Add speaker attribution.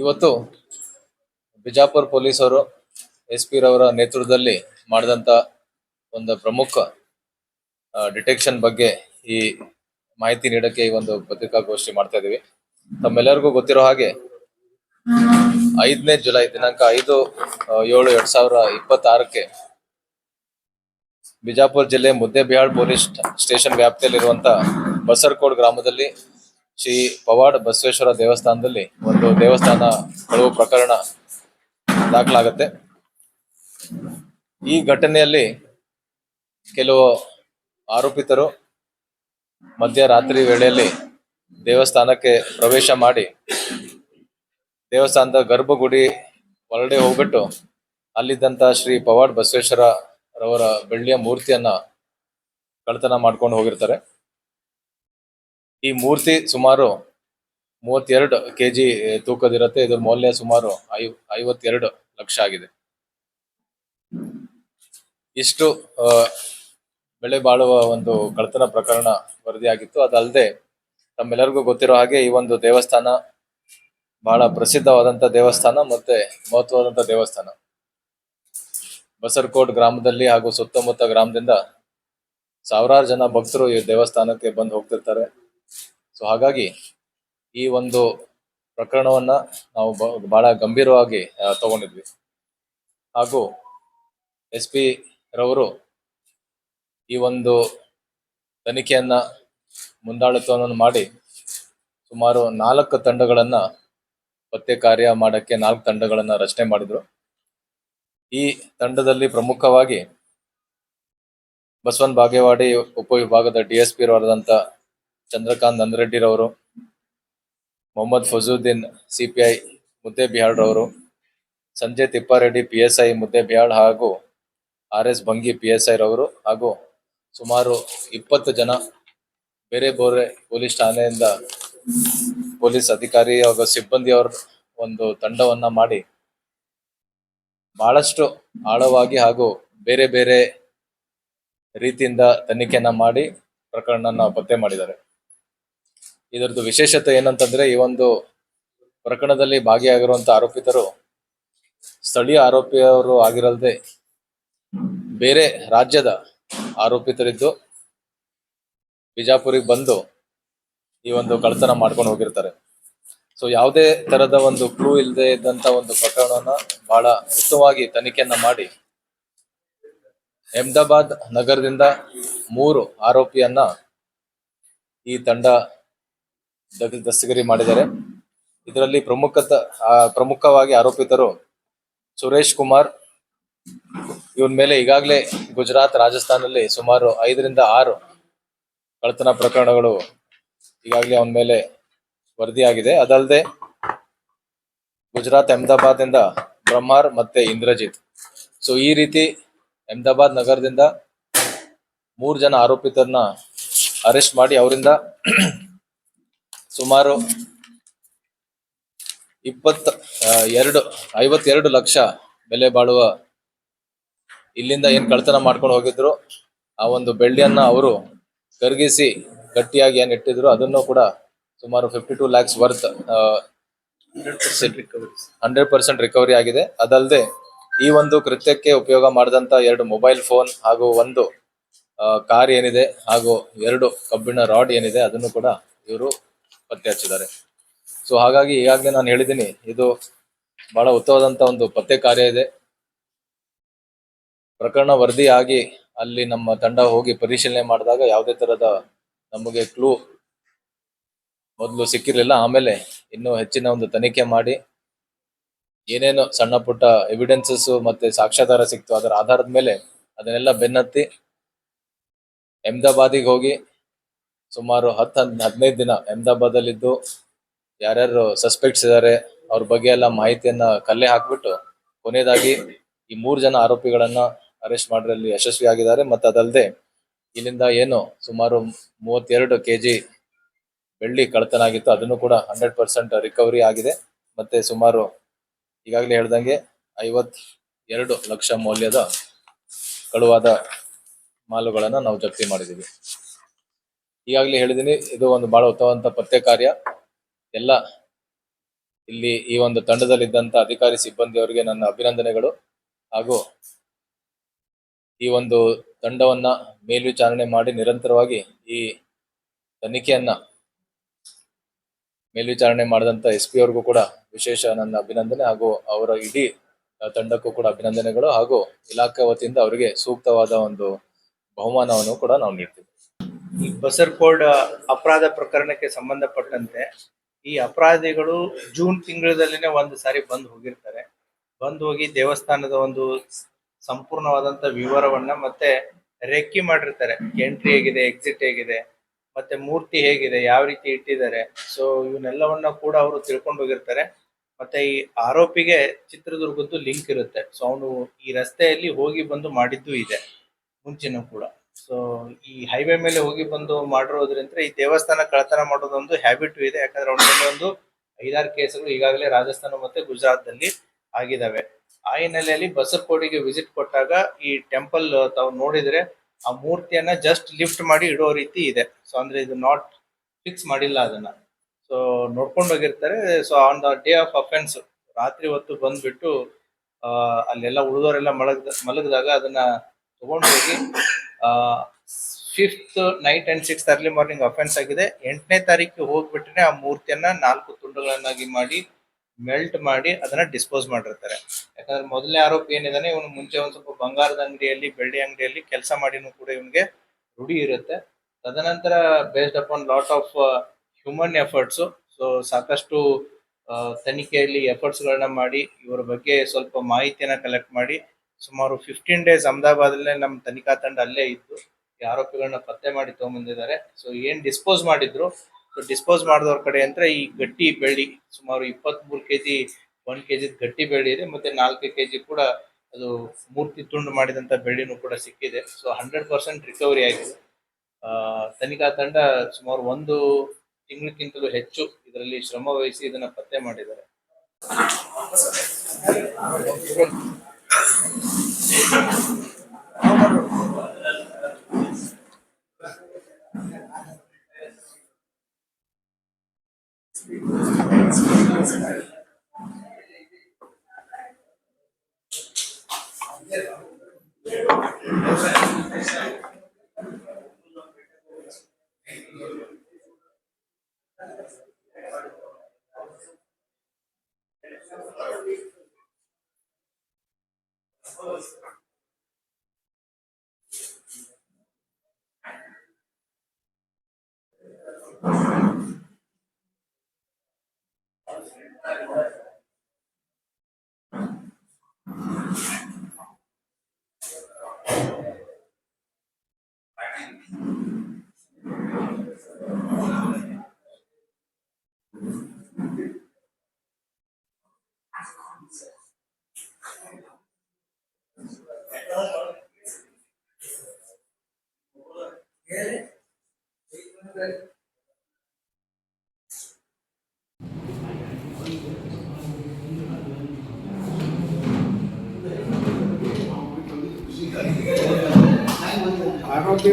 Speaker 1: ಇವತ್ತು ಬಿಜಾಪುರ ಪೊಲೀಸರು SP ರವರ ನೇತೃತ್ವದಲ್ಲಿ ಮಾಡಿದಂತ ಒಂದು ಪ್ರಮುಖ ಡಿಟೆಕ್ಷನ್ ಬಗ್ಗೆ ಈ ಮಾಹಿತಿ ನೀಡಕ್ಕೆ ಈ ಒಂದು ಪತ್ರಿಕಾಗೋಷ್ಠಿ ಮಾಡ್ತಾ ಇದೀವಿ. ತಮ್ಮೆಲ್ಲರಿಗೂ ಗೊತ್ತಿರೋ ಹಾಗೆ 5ನೇ ಜುಲೈ ದಿನಾಂಕ 5/7/2026ಕ್ಕೆ ಬಿಜಾಪುರ ಜಿಲ್ಲೆ ಮುದ್ದೇಬಿಹಾಳ್ ಪೊಲೀಸ್ ಸ್ಟೇಷನ್ ವ್ಯಾಪ್ತಿಯಲ್ಲಿರುವಂತ ಬಸರಕೋಡ್ ಗ್ರಾಮದಲ್ಲಿ ಶ್ರೀ ಪವಾಡ್ ಬಸವೇಶ್ವರ ದೇವಸ್ಥಾನದಲ್ಲಿ ಒಂದು ದೇವಸ್ಥಾನ ಕಳವು ಪ್ರಕರಣ ದಾಖಲಾಗುತ್ತೆ. ಈ ಘಟನೆಯಲ್ಲಿ ಕೆಲವು ಆರೋಪಿತರು ಮಧ್ಯರಾತ್ರಿ ವೇಳೆಯಲ್ಲಿ ದೇವಸ್ಥಾನಕ್ಕೆ ಪ್ರವೇಶ ಮಾಡಿ ದೇವಸ್ಥಾನದ ಗರ್ಭಗುಡಿ ಹೊರಗಡೆ ಹೋಗ್ಬಿಟ್ಟು ಅಲ್ಲಿದ್ದಂತ ಶ್ರೀ ಪವಾಡ್ ಬಸವೇಶ್ವರ ರವರ ಬೆಳ್ಳಿಯ ಮೂರ್ತಿಯನ್ನ ಕಳ್ಳತನ ಮಾಡ್ಕೊಂಡು ಹೋಗಿರ್ತಾರೆ. ಈ ಮೂರ್ತಿ ಸುಮಾರು 32 kg ತೂಕದಿರುತ್ತೆ. ಇದ್ರ ಮೌಲ್ಯ ಸುಮಾರು 52 ಲಕ್ಷ ಆಗಿದೆ. ಇಷ್ಟು ಬೆಲೆ ಬಾಳುವ ಒಂದು ಕಳ್ಳತನ ಪ್ರಕರಣ ವರದಿಯಾಗಿತ್ತು. ಅದಲ್ಲದೆ ತಮ್ಮೆಲ್ಲರಿಗೂ ಗೊತ್ತಿರೋ ಹಾಗೆ ಈ ಒಂದು ದೇವಸ್ಥಾನ ಬಹಳ ಪ್ರಸಿದ್ಧವಾದಂತ ದೇವಸ್ಥಾನ ಮತ್ತೆ ಮಹತ್ವವಾದಂತ ದೇವಸ್ಥಾನ. ಬಸರಕೋಟ್ ಗ್ರಾಮದಲ್ಲಿ ಹಾಗೂ ಸುತ್ತಮುತ್ತ ಗ್ರಾಮದಿಂದ ಸಾವಿರಾರು ಜನ ಭಕ್ತರು ಈ ದೇವಸ್ಥಾನಕ್ಕೆ ಬಂದು ಹೋಗ್ತಿರ್ತಾರೆ. ಸೊ ಹಾಗಾಗಿ ಈ ಒಂದು ಪ್ರಕರಣವನ್ನ ನಾವು ಬಹಳ ಗಂಭೀರವಾಗಿ ತಗೊಂಡಿದ್ವಿ. ಹಾಗೂ SP ರವರು ಈ ಒಂದು ತನಿಖೆಯನ್ನ ಮುಂದಾಳತ್ವವನ್ನು ಮಾಡಿ ಸುಮಾರು 4 ತಂಡಗಳನ್ನ ಪತ್ತೆ ಕಾರ್ಯ ಮಾಡಕ್ಕೆ 4 ತಂಡಗಳನ್ನ ರಚನೆ ಮಾಡಿದ್ರು. ಈ ತಂಡದಲ್ಲಿ ಪ್ರಮುಖವಾಗಿ ಬಸವನ್ ಬಾಗೇವಾಡಿ ಉಪವಿಭಾಗದ DSP ರವರಾದಂತ ಚಂದ್ರಕಾಂತ್ ನಂದರೆಡ್ಡಿ ರವರು, ಮೊಹಮ್ಮದ್ ಫಜುದ್ದೀನ್ CPI ಮುದ್ದೇಬಿಹಾಳ್ ರವರು, ಸಂಜಯ್ ತಿಪ್ಪಾರೆಡ್ಡಿ PSI ಮುದ್ದೇಬಿಹಾಳ್ ಹಾಗೂ RS ಭಂಗಿ PSI ರವರು ಹಾಗೂ ಸುಮಾರು 20 ಜನ ಬೇರೆ ಬೇರೆ ಪೊಲೀಸ್ ಠಾಣೆಯಿಂದ ಪೊಲೀಸ್ ಅಧಿಕಾರಿ ಹಾಗೂ ಸಿಬ್ಬಂದಿಯವರ ಒಂದು ತಂಡವನ್ನ ಮಾಡಿ ಬಹಳಷ್ಟು ಆಳವಾಗಿ ಹಾಗೂ ಬೇರೆ ಬೇರೆ ರೀತಿಯಿಂದ ತನಿಖೆಯನ್ನ ಮಾಡಿ ಪ್ರಕರಣನ ಪತ್ತೆ ಮಾಡಿದ್ದಾರೆ. ಇದರದ್ದು ವಿಶೇಷತೆ ಏನಂತಂದ್ರೆ ಈ ಒಂದು ಪ್ರಕರಣದಲ್ಲಿ ಭಾಗಿಯಾಗಿರುವಂತ ಆರೋಪಿತರು ಸ್ಥಳೀಯ ಆರೋಪಿಯವರು ಆಗಿರಲ್ದೆ ಬೇರೆ ರಾಜ್ಯದ ಆರೋಪಿತರಿದ್ದು ಬಿಜಾಪುರಿಗೆ ಬಂದು ಈ ಒಂದು ಕಳ್ಳತನ ಮಾಡ್ಕೊಂಡು ಹೋಗಿರ್ತಾರೆ. ಸೊ ಯಾವುದೇ ತರದ ಒಂದು ಕ್ಲೂ ಇಲ್ಲದೆ ಇದ್ದಂತ ಒಂದು ಪ್ರಕರಣವನ್ನ ಬಹಳ ಉತ್ತಮವಾಗಿ ತನಿಖೆಯನ್ನ ಮಾಡಿ ಅಹಮದಾಬಾದ್ ನಗರದಿಂದ 3 ಆರೋಪಿಯನ್ನ ಈ ತಂಡ ದಸ್ತಗಿರಿ ಮಾಡಿದ್ದಾರೆ. ಇದರಲ್ಲಿ ಪ್ರಮುಖವಾಗಿ ಆರೋಪಿತರು ಸುರೇಶ್ ಕುಮಾರ್. ಇವನ್ ಮೇಲೆ ಈಗಾಗಲೇ ಗುಜರಾತ್, ರಾಜಸ್ಥಾನಲ್ಲಿ ಸುಮಾರು 5 ರಿಂದ 6 ಕಳ್ಳತನ ಪ್ರಕರಣಗಳು ಈಗಾಗಲೇ ಅವನ ಮೇಲೆ ವರದಿಯಾಗಿದೆ. ಅದಲ್ಲದೆ ಗುಜರಾತ್, ಅಹಮದಾಬಾದ್ ಇಂದ ಬ್ರಹ್ಮಾರ್ ಮತ್ತೆ ಇಂದ್ರಜಿತ್. ಸೊ ಈ ರೀತಿ ಅಹಮದಾಬಾದ್ ನಗರದಿಂದ 3 ಜನ ಆರೋಪಿತರನ್ನ ಅರೆಸ್ಟ್ ಮಾಡಿ ಅವರಿಂದ ಸುಮಾರು 52 ಲಕ್ಷ ಬೆಲೆ ಬಾಳುವ ಇಲ್ಲಿಂದ ಏನ್ ಕಳ್ಳತನ ಮಾಡ್ಕೊಂಡು ಹೋಗಿದ್ರು ಆ ಒಂದು ಬೆಳ್ಳಿಯನ್ನ ಅವರು ಕರಗಿಸಿ ಗಟ್ಟಿಯಾಗಿ ಏನ್ ಇಟ್ಟಿದ್ರು ಅದನ್ನು ಕೂಡ ಸುಮಾರು 52 lakhs ವರ್ತ್ 100% ರಿಕವರಿ ಆಗಿದೆ. ಅದಲ್ಲದೆ ಈ ಒಂದು ಕೃತ್ಯಕ್ಕೆ ಉಪಯೋಗ ಮಾಡಿದಂತ 2 ಮೊಬೈಲ್ ಫೋನ್ ಹಾಗೂ 1 ಕಾರ್ ಏನಿದೆ ಹಾಗೂ 2 ಕಬ್ಬಿಣ ರಾಡ್ ಏನಿದೆ ಅದನ್ನು ಕೂಡ ಇವರು ಪತ್ತೆ ಹಚ್ಚಿದ್ದಾರೆ. ಸೊ ಹಾಗಾಗಿ ಈಗಾಗಲೇ ನಾನು ಹೇಳಿದ್ದೀನಿ, ಇದು ಬಹಳ ಉತ್ತಮವಾದಂತ ಒಂದು ಪತ್ತೆ ಕಾರ್ಯ ಇದೆ. ಪ್ರಕರಣ ವರದಿ ಆಗಿ ಅಲ್ಲಿ ನಮ್ಮ ತಂಡ ಹೋಗಿ ಪರಿಶೀಲನೆ ಮಾಡಿದಾಗ ಯಾವುದೇ ತರದ ನಮಗೆ ಕ್ಲೂ ಮೊದಲು ಸಿಕ್ಕಿರ್ಲಿಲ್ಲ. ಆಮೇಲೆ ಇನ್ನು ಹೆಚ್ಚಿನ ಒಂದು ತನಿಖೆ ಮಾಡಿ ಏನೇನು ಸಣ್ಣ ಪುಟ್ಟ ಎವಿಡೆನ್ಸಸ್ ಮತ್ತೆ ಸಾಕ್ಷ್ಯಾಧಾರ ಸಿಕ್ತು ಅದರ ಆಧಾರದ ಮೇಲೆ ಅದನ್ನೆಲ್ಲ ಬೆನ್ನತ್ತಿ ಅಹಮದಾಬಾದಿಗೆ ಹೋಗಿ ಸುಮಾರು 10-15 ದಿನ ಅಹಮದಾಬಾದ್ ಅಲ್ಲಿದ್ದು ಯಾರ್ಯಾರು ಸಸ್ಪೆಕ್ಟ್ಸ್ ಇದ್ದಾರೆ ಅವ್ರ ಬಗ್ಗೆ ಎಲ್ಲ ಮಾಹಿತಿಯನ್ನ ಕಲೆ ಹಾಕ್ಬಿಟ್ಟು ಕೊನೆಯದಾಗಿ ಈ 3 ಜನ ಆರೋಪಿಗಳನ್ನ ಅರೆಸ್ಟ್ ಮಾಡೋದ್ರಲ್ಲಿ ಯಶಸ್ವಿಯಾಗಿದ್ದಾರೆ. ಮತ್ತೆ ಅದಲ್ಲದೆ ಇಲ್ಲಿಂದ ಏನು ಸುಮಾರು 32 kg ಬೆಳ್ಳಿ ಕಳ್ಳತನ ಆಗಿತ್ತು ಅದನ್ನು ಕೂಡ 100% ರಿಕವರಿ ಆಗಿದೆ. ಮತ್ತೆ ಸುಮಾರು ಈಗಾಗಲೇ ಹೇಳ್ದಂಗೆ 52 ಲಕ್ಷ ಮೌಲ್ಯದ ಕಳುವಾದ ಮಾಲುಗಳನ್ನ ನಾವು ಜಪ್ತಿ ಮಾಡಿದ್ದೀವಿ. ಈಗಾಗಲೇ ಹೇಳಿದ್ದೀನಿ, ಇದು ಒಂದು ಬಹಳ ಉತ್ತಮವಾದಂತ ಪತ್ತೆ ಕಾರ್ಯ. ಎಲ್ಲ ಇಲ್ಲಿ ಈ ಒಂದು ತಂಡದಲ್ಲಿದ್ದಂತ ಅಧಿಕಾರಿ ಸಿಬ್ಬಂದಿಯವರಿಗೆ ನನ್ನ ಅಭಿನಂದನೆಗಳು ಹಾಗೂ ಈ ಒಂದು ತಂಡವನ್ನ ಮೇಲ್ವಿಚಾರಣೆ ಮಾಡಿ ನಿರಂತರವಾಗಿ ಈ ತನಿಖೆಯನ್ನ ಮೇಲ್ವಿಚಾರಣೆ ಮಾಡಿದಂತ SP ಅವ್ರಿಗೂ ಕೂಡ ವಿಶೇಷ ನನ್ನ ಅಭಿನಂದನೆ ಹಾಗೂ ಅವರ ಇಡೀ ತಂಡಕ್ಕೂ ಕೂಡ ಅಭಿನಂದನೆಗಳು ಹಾಗೂ ಇಲಾಖೆ ವತಿಯಿಂದ ಅವರಿಗೆ ಸೂಕ್ತವಾದ ಒಂದು ಬಹುಮಾನವನ್ನು ಕೂಡ ನಾವು ನೀಡ್ತೀವಿ.
Speaker 2: ಈ ಬಸರ್ಕೋಡ್ ಅಪರಾಧ ಪ್ರಕರಣಕ್ಕೆ ಸಂಬಂಧಪಟ್ಟಂತೆ ಈ ಅಪರಾಧಿಗಳು ಜೂನ್ ತಿಂಗಳಲ್ಲಿನೇ ಒಂದು ಸಾರಿ ಬಂದು ಹೋಗಿರ್ತಾರೆ. ಬಂದು ಹೋಗಿ ದೇವಸ್ಥಾನದ ಒಂದು ಸಂಪೂರ್ಣವಾದಂತ ವಿವರವನ್ನ ಮತ್ತೆ ರೆಕ್ಕಿ ಮಾಡಿರ್ತಾರೆ. ಎಂಟ್ರಿ ಹೇಗಿದೆ, ಎಕ್ಸಿಟ್ ಹೇಗಿದೆ, ಮತ್ತೆ ಮೂರ್ತಿ ಹೇಗಿದೆ, ಯಾವ ರೀತಿ ಇಟ್ಟಿದ್ದಾರೆ. ಸೊ ಇವನ್ನೆಲ್ಲವನ್ನ ಕೂಡ ಅವರು ತಿಳ್ಕೊಂಡು ಹೋಗಿರ್ತಾರೆ. ಮತ್ತೆ ಈ ಆರೋಪಿಗೆ ಚಿತ್ರದುರ್ಗದ್ದು ಲಿಂಕ್ ಇರುತ್ತೆ. ಸೊ ಅವನು ಈ ರಸ್ತೆಯಲ್ಲಿ ಹೋಗಿ ಬಂದು ಮಾಡಿದ್ದು ಇದೆ ಮುಂಚೆನೂ ಕೂಡ. ಸೊ ಈ ಹೈವೇ ಮೇಲೆ ಹೋಗಿ ಬಂದು ಮಾಡಿರೋದ್ರಿಂದ ಈ ದೇವಸ್ಥಾನ ಕಳ್ಳತನ ಮಾಡೋದೊಂದು ಹ್ಯಾಬಿಟ್ ಇದೆ. ಯಾಕಂದ್ರೆ ಅವನ ಮೇಲೆ ಒಂದು 5-6 ಕೇಸ್ಗಳು ಈಗಾಗಲೇ ರಾಜಸ್ಥಾನ ಮತ್ತೆ ಗುಜರಾತ್ನಲ್ಲಿ ಆಗಿದಾವೆ. ಆ ಹಿನ್ನೆಲೆಯಲ್ಲಿ ಬಸರ್ಕೋಡಿಗೆ ವಿಸಿಟ್ ಕೊಟ್ಟಾಗ ಈ ಟೆಂಪಲ್ ತಾವು ನೋಡಿದ್ರೆ ಆ ಮೂರ್ತಿಯನ್ನ ಜಸ್ಟ್ ಲಿಫ್ಟ್ ಮಾಡಿ ಇಡೋ ರೀತಿ ಇದೆ. ಸೊ ಅಂದ್ರೆ ಇದು ನಾಟ್ ಫಿಕ್ಸ್ ಮಾಡಿಲ್ಲ ಅದನ್ನ. ಸೊ ನೋಡ್ಕೊಂಡು ಹೋಗಿರ್ತಾರೆ. So on the day of offence ರಾತ್ರಿ ಹೊತ್ತು ಬಂದ್ಬಿಟ್ಟು ಅಲ್ಲೆಲ್ಲ ಉಳಿದವರೆಲ್ಲ ಮಲಗಿದಾಗ ಅದನ್ನ ತಗೊಂಡು ಹೋಗಿ 5th night and 6th early morning offence ಆಗಿದೆ. 8ನೇ ತಾರೀಕು ಹೋಗ್ಬಿಟ್ಟೆ ಆ ಮೂರ್ತಿಯನ್ನ 4 ತುಂಡುಗಳನ್ನಾಗಿ ಮಾಡಿ ಮೆಲ್ಟ್ ಮಾಡಿ ಅದನ್ನ ಡಿಸ್ಪೋಸ್ ಮಾಡಿರ್ತಾರೆ. ಯಾಕಂದ್ರೆ ಮೊದಲನೇ ಆರೋಪಿ ಏನಿದಾನೆ ಇವನು ಮುಂಚೆ ಒಂದ್ ಸ್ವಲ್ಪ ಬಂಗಾರದ ಅಂಗಡಿಯಲ್ಲಿ, ಬೆಳ್ಳಿ ಅಂಗಡಿಯಲ್ಲಿ ಕೆಲಸ ಮಾಡಿನೂ ಕೂಡ ಇವನಿಗೆ ರೂಢಿ ಇರುತ್ತೆ. ತದನಂತರ based upon lot of human efforts, so ಸಾಕಷ್ಟು ತನಿಖೆಯಲ್ಲಿ ಎಫರ್ಟ್ಸ್ ಗಳನ್ನ ಮಾಡಿ ಇವರ ಬಗ್ಗೆ ಸ್ವಲ್ಪ ಮಾಹಿತಿಯನ್ನ ಕಲೆಕ್ಟ್ ಮಾಡಿ ಸುಮಾರು 15 ಡೇಸ್ ಅಹಮದಾಬಾದಲ್ಲೇ ನಮ್ಮ ತನಿಖಾ ತಂಡ ಅಲ್ಲೇ ಇದ್ದು ಈ ಆರೋಪಿಗಳನ್ನ ಪತ್ತೆ ಮಾಡಿ ತಗೊಂಡ್ಬಂದಿದ್ದಾರೆ. ಸೊ ಏನ್ ಡಿಸ್ಪೋಸ್ ಮಾಡಿದ್ರು, ಸೊ ಡಿಸ್ಪೋಸ್ ಮಾಡಿದವ್ರ ಕಡೆ ಅಂದ್ರೆ ಈ ಗಟ್ಟಿ ಬೆಳ್ಳಿ ಸುಮಾರು 23 kg 1 kg ಗಟ್ಟಿ ಬೆಳ್ಳಿ ಇದೆ. ಮತ್ತೆ 4 kg ಕೂಡ ಅದು ಮೂರ್ತಿ ತುಂಡು ಮಾಡಿದಂತ ಬೆಳ್ಳಿನೂ ಕೂಡ ಸಿಕ್ಕಿದೆ. ಸೊ 100% ರಿಕವರಿ ಆಗಿದೆ. ತನಿಖಾ ತಂಡ ಸುಮಾರು 1 ತಿಂಗಳಕ್ಕಿಂತಲೂ ಹೆಚ್ಚು ಇದರಲ್ಲಿ ಶ್ರಮ ವಹಿಸಿ ಇದನ್ನ ಪತ್ತೆ ಮಾಡಿದ್ದಾರೆ.
Speaker 3: आरोग्य